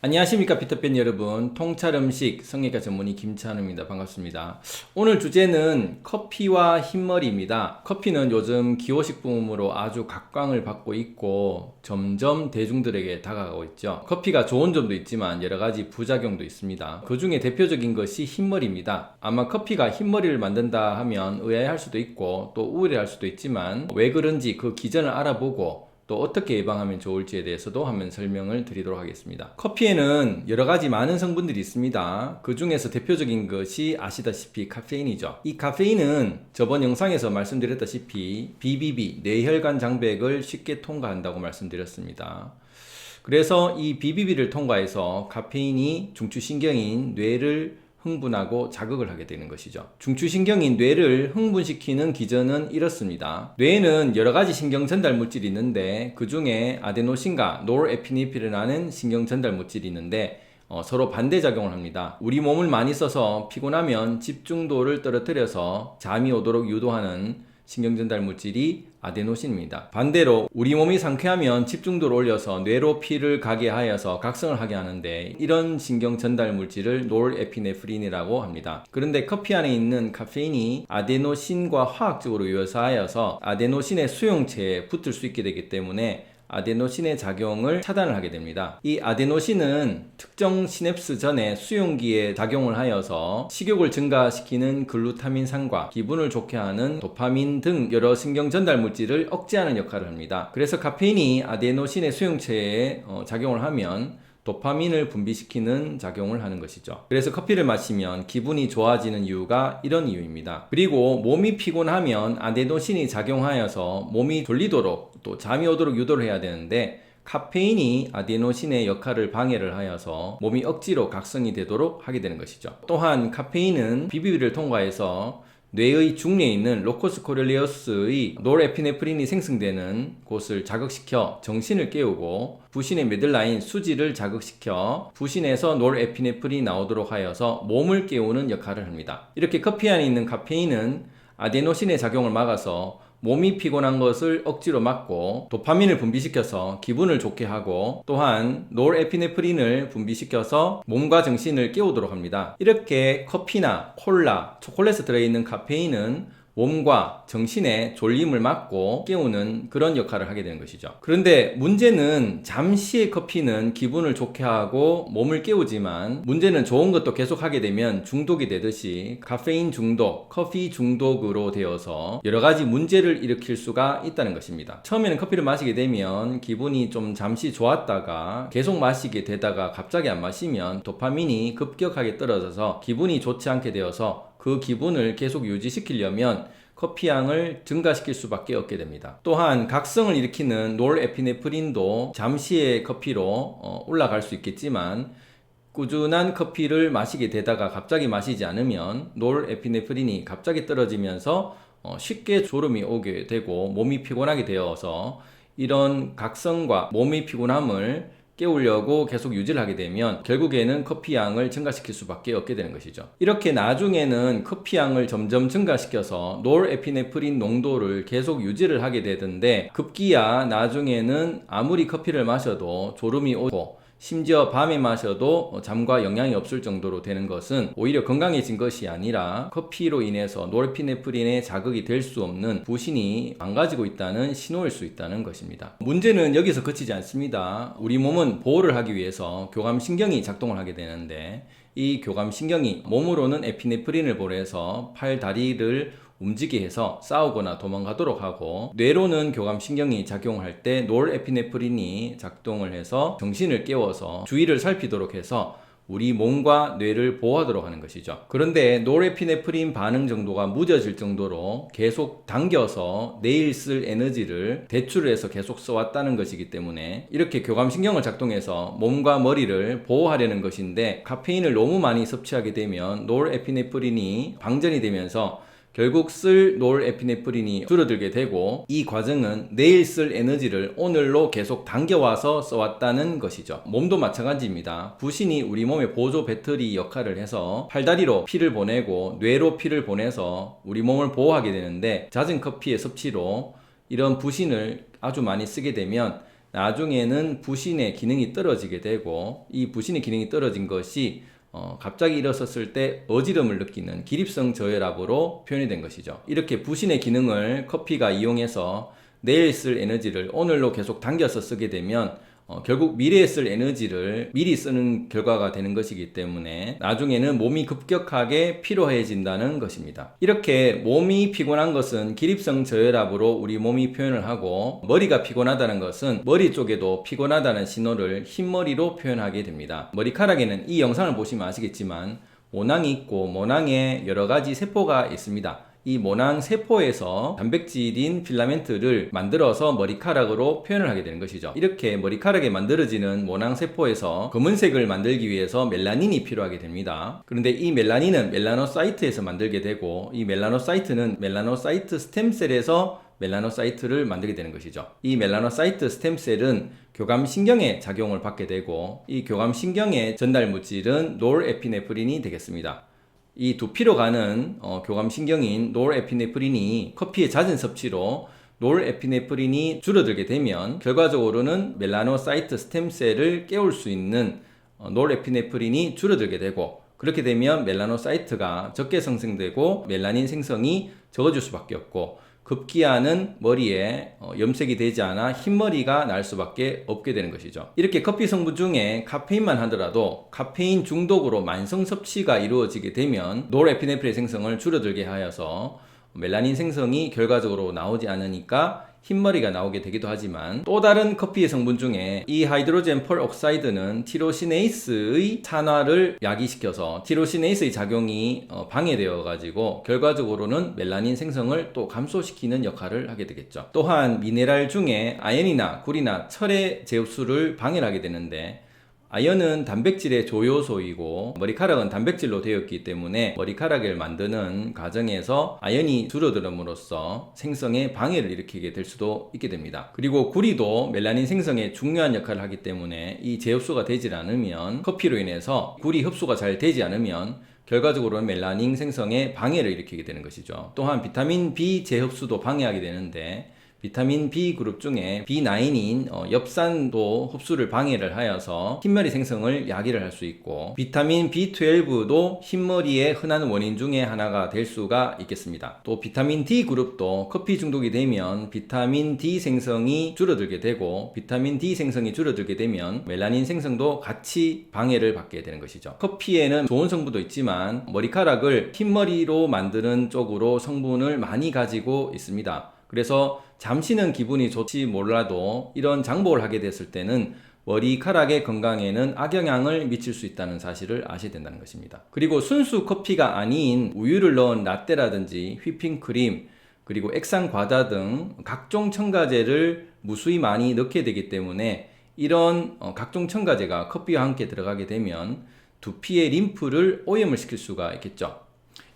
안녕하십니까 피터팬 여러분. 통찰 음식 성형외과 전문의 김찬우입니다. 반갑습니다. 오늘 주제는 커피와 흰머리입니다. 커피는 요즘 기호식품으로 아주 각광을 받고 있고 점점 대중들에게 다가가고 있죠. 커피가 좋은 점도 있지만 여러가지 부작용도 있습니다. 그 중에 대표적인 것이 흰머리입니다. 아마 커피가 흰머리를 만든다 하면 의아해할 수도 있고 또 우울해할 수도 있지만 왜 그런지 그 기전을 알아보고 또 어떻게 예방하면 좋을지에 대해서도 한번 설명을 드리도록 하겠습니다. 커피에는 여러가지 많은 성분들이 있습니다. 그 중에서 대표적인 것이 아시다시피 카페인이죠. 이 카페인은 저번 영상에서 말씀드렸다시피 BBB, 뇌혈관 장벽을 쉽게 통과한다고 말씀드렸습니다. 그래서 이 BBB를 통과해서 카페인이 중추신경인 뇌를 흥분하고 자극을 하게 되는 것이죠. 중추신경인 뇌를 흥분시키는 기전은 이렇습니다. 뇌에는 여러가지 신경 전달 물질이 있는데 그 중에 아데노신과 노르에피네프린이라는 신경 전달 물질이 있는데 서로 반대작용을 합니다. 우리 몸을 많이 써서 피곤하면 집중도를 떨어뜨려서 잠이 오도록 유도하는 신경전달 물질이 아데노신입니다. 반대로 우리 몸이 상쾌하면 집중도를 올려서 뇌로 피를 가게 하여서 각성을 하게 하는데 이런 신경전달 물질을 노르에피네프린이라고 합니다. 그런데 커피 안에 있는 카페인이 아데노신과 화학적으로 유사하여서 아데노신의 수용체에 붙을 수 있게 되기 때문에 아데노신의 작용을 차단을 하게 됩니다. 이 아데노신은 특정 시냅스 전에 수용기에 작용을 하여서 식욕을 증가시키는 글루타민산과 기분을 좋게 하는 도파민 등 여러 신경 전달 물질을 억제하는 역할을 합니다. 그래서 카페인이 아데노신의 수용체에 작용을 하면 도파민을 분비시키는 작용을 하는 것이죠. 그래서 커피를 마시면 기분이 좋아지는 이유가 이런 이유입니다. 그리고 몸이 피곤하면 아데노신이 작용하여서 몸이 졸리도록 또 잠이 오도록 유도를 해야 되는데 카페인이 아데노신의 역할을 방해를 하여서 몸이 억지로 각성이 되도록 하게 되는 것이죠. 또한 카페인은 BBB를 통과해서 뇌의 중뇌에 있는 로커스 코렐리어스의 노르에피네프린이 생성되는 곳을 자극시켜 정신을 깨우고 부신의 미들라인 수지를 자극시켜 부신에서 노르에피네프린이 나오도록 하여서 몸을 깨우는 역할을 합니다. 이렇게 커피 안에 있는 카페인은 아데노신의 작용을 막아서 몸이 피곤한 것을 억지로 막고 도파민을 분비시켜서 기분을 좋게 하고 또한 노르에피네프린을 분비시켜서 몸과 정신을 깨우도록 합니다. 이렇게 커피나 콜라, 초콜릿에 들어있는 카페인은 몸과 정신의 졸림을 막고 깨우는 그런 역할을 하게 되는 것이죠. 그런데 문제는 잠시의 커피는 기분을 좋게 하고 몸을 깨우지만 문제는 좋은 것도 계속 하게 되면 중독이 되듯이 카페인 중독, 커피 중독으로 되어서 여러 가지 문제를 일으킬 수가 있다는 것입니다. 처음에는 커피를 마시게 되면 기분이 좀 잠시 좋았다가 계속 마시게 되다가 갑자기 안 마시면 도파민이 급격하게 떨어져서 기분이 좋지 않게 되어서 그 기분을 계속 유지시키려면 커피향을 증가시킬 수밖에 없게 됩니다. 또한 각성을 일으키는 노르에피네프린도 잠시의 커피로 올라갈 수 있겠지만 꾸준한 커피를 마시게 되다가 갑자기 마시지 않으면 노르에피네프린이 갑자기 떨어지면서 쉽게 졸음이 오게 되고 몸이 피곤하게 되어서 이런 각성과 몸의 피곤함을 깨우려고 계속 유지를 하게 되면 결국에는 커피향을 증가시킬 수밖에 없게 되는 것이죠. 이렇게 나중에는 커피향을 점점 증가시켜서 노르에피네프린 농도를 계속 유지를 하게 되던데 급기야 나중에는 아무리 커피를 마셔도 졸음이 오고 심지어 밤에 마셔도 잠과 영향이 없을 정도로 되는 것은 오히려 건강해진 것이 아니라 커피로 인해서 노르에피네프린에 자극이 될 수 없는 부신이 망가지고 있다는 신호일 수 있다는 것입니다. 문제는 여기서 그치지 않습니다. 우리 몸은 보호를 하기 위해서 교감신경이 작동을 하게 되는데 이 교감신경이 몸으로는 에피네프린을 보내서 팔, 다리를 움직이게 해서 싸우거나 도망가도록 하고 뇌로는 교감신경이 작용할 때 노르에피네프린이 작동을 해서 정신을 깨워서 주위를 살피도록 해서 우리 몸과 뇌를 보호하도록 하는 것이죠. 그런데 노르에피네프린 반응 정도가 무뎌질 정도로 계속 당겨서 내일 쓸 에너지를 대출을 해서 계속 써왔다는 것이기 때문에 이렇게 교감신경을 작동해서 몸과 머리를 보호하려는 것인데 카페인을 너무 많이 섭취하게 되면 노르에피네프린이 방전이 되면서 결국 쓸 노르에피네프린이 줄어들게 되고 이 과정은 내일 쓸 에너지를 오늘로 계속 당겨와서 써왔다는 것이죠. 몸도 마찬가지입니다. 부신이 우리 몸의 보조 배터리 역할을 해서 팔다리로 피를 보내고 뇌로 피를 보내서 우리 몸을 보호하게 되는데 잦은 커피의 섭취로 이런 부신을 아주 많이 쓰게 되면 나중에는 부신의 기능이 떨어지게 되고, 이 부신의 기능이 떨어진 것이 갑자기 일어섰을 때 어지럼을 느끼는 기립성 저혈압으로 표현이 된 것이죠. 이렇게 부신의 기능을 커피가 이용해서 내일 쓸 에너지를 오늘로 계속 당겨서 쓰게 되면 결국 미래에 쓸 에너지를 미리 쓰는 결과가 되는 것이기 때문에 나중에는 몸이 급격하게 피로해진다는 것입니다. 이렇게 몸이 피곤한 것은 기립성 저혈압으로 우리 몸이 표현을 하고, 머리가 피곤하다는 것은 머리 쪽에도 피곤하다는 신호를 흰머리로 표현하게 됩니다. 머리카락에는 이 영상을 보시면 아시겠지만 모낭이 있고 모낭에 여러 가지 세포가 있습니다. 이 모낭 세포에서 단백질인 필라멘트를 만들어서 머리카락으로 표현을 하게 되는 것이죠. 이렇게 머리카락에 만들어지는 모낭 세포에서 검은색을 만들기 위해서 멜라닌이 필요하게 됩니다. 그런데 이 멜라닌은 멜라노사이트에서 만들게 되고, 이 멜라노사이트는 멜라노사이트 스템셀에서 멜라노사이트를 만들게 되는 것이죠. 이 멜라노사이트 스템셀은 교감신경에 작용을 받게 되고, 이 교감신경의 전달 물질은 노르에피네프린이 되겠습니다. 이 두피로 가는 교감신경인 노르에피네프린이 커피의 잦은 섭취로 노르에피네프린이 줄어들게 되면 결과적으로는 멜라노사이트 스템셀을 깨울 수 있는 노르에피네프린이 줄어들게 되고, 그렇게 되면 멜라노사이트가 적게 생성되고 멜라닌 생성이 적어질 수밖에 없고, 급기야는 머리에 염색이 되지 않아 흰머리가 날 수밖에 없게 되는 것이죠. 이렇게 커피 성분 중에 카페인만 하더라도 카페인 중독으로 만성 섭취가 이루어지게 되면 노르에피네프린 생성을 줄어들게 하여서 멜라닌 생성이 결과적으로 나오지 않으니까 흰머리가 나오게 되기도 하지만, 또 다른 커피의 성분 중에 이 하이드로젠 펄옥사이드는 티로시네이스의 산화를 야기시켜서 티로시네이스의 작용이 방해되어 가지고 결과적으로는 멜라닌 생성을 또 감소시키는 역할을 하게 되겠죠. 또한 미네랄 중에 아연이나 굴이나 철의 재흡수를 방해를 하게 되는데, 아연은 단백질의 조효소이고 머리카락은 단백질로 되어 있기 때문에 머리카락을 만드는 과정에서 아연이 줄어들음으로써 생성에 방해를 일으키게 될 수도 있게 됩니다. 그리고 구리도 멜라닌 생성에 중요한 역할을 하기 때문에 이 재흡수가 되지 않으면, 커피로 인해서 구리 흡수가 잘 되지 않으면 결과적으로는 멜라닌 생성에 방해를 일으키게 되는 것이죠. 또한 비타민 B 재흡수도 방해하게 되는데, 비타민 B 그룹 중에 B9인 엽산도 흡수를 방해를 하여서 흰머리 생성을 야기를 할 수 있고, 비타민 B12도 흰머리의 흔한 원인 중에 하나가 될 수가 있겠습니다. 또 비타민 D 그룹도 커피 중독이 되면 비타민 D 생성이 줄어들게 되고, 비타민 D 생성이 줄어들게 되면 멜라닌 생성도 같이 방해를 받게 되는 것이죠. 커피에는 좋은 성분도 있지만 머리카락을 흰머리로 만드는 쪽으로 성분을 많이 가지고 있습니다. 그래서 잠시는 기분이 좋지 몰라도 이런 장복을 하게 됐을 때는 머리카락의 건강에는 악영향을 미칠 수 있다는 사실을 아셔야 된다는 것입니다. 그리고 순수 커피가 아닌 우유를 넣은 라떼라든지 휘핑크림, 그리고 액상과자 등 각종 첨가제를 무수히 많이 넣게 되기 때문에, 이런 각종 첨가제가 커피와 함께 들어가게 되면 두피의 림프를 오염을 시킬 수가 있겠죠.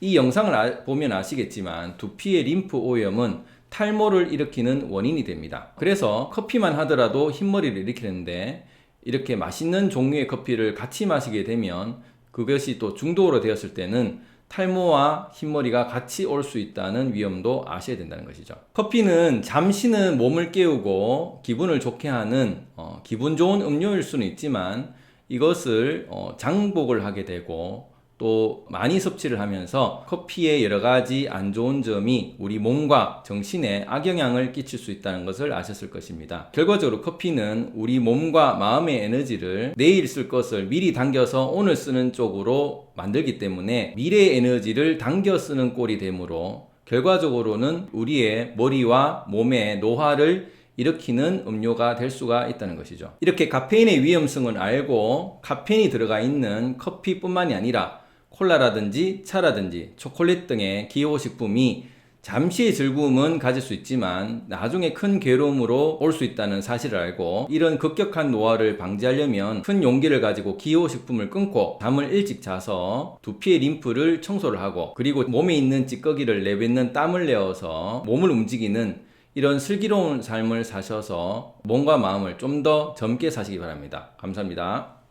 이 영상을 보면 아시겠지만 두피의 림프 오염은 탈모를 일으키는 원인이 됩니다. 그래서 커피만 하더라도 흰머리를 일으키는데, 이렇게 맛있는 종류의 커피를 같이 마시게 되면 그것이 또 중독으로 되었을 때는 탈모와 흰머리가 같이 올 수 있다는 위험도 아셔야 된다는 것이죠. 커피는 잠시는 몸을 깨우고 기분을 좋게 하는 기분 좋은 음료일 수는 있지만, 이것을 장복을 하게 되고 또 많이 섭취를 하면서 커피의 여러 가지 안 좋은 점이 우리 몸과 정신에 악영향을 끼칠 수 있다는 것을 아셨을 것입니다. 결과적으로 커피는 우리 몸과 마음의 에너지를 내일 쓸 것을 미리 당겨서 오늘 쓰는 쪽으로 만들기 때문에 미래의 에너지를 당겨 쓰는 꼴이 되므로 결과적으로는 우리의 머리와 몸의 노화를 일으키는 음료가 될 수가 있다는 것이죠. 이렇게 카페인의 위험성을 알고 카페인이 들어가 있는 커피뿐만이 아니라 콜라라든지 차라든지 초콜릿 등의 기호식품이 잠시의 즐거움은 가질 수 있지만 나중에 큰 괴로움으로 올 수 있다는 사실을 알고, 이런 급격한 노화를 방지하려면 큰 용기를 가지고 기호식품을 끊고 잠을 일찍 자서 두피의 림프를 청소를 하고, 그리고 몸에 있는 찌꺼기를 내뱉는 땀을 내어서 몸을 움직이는 이런 슬기로운 삶을 사셔서 몸과 마음을 좀 더 젊게 사시기 바랍니다. 감사합니다.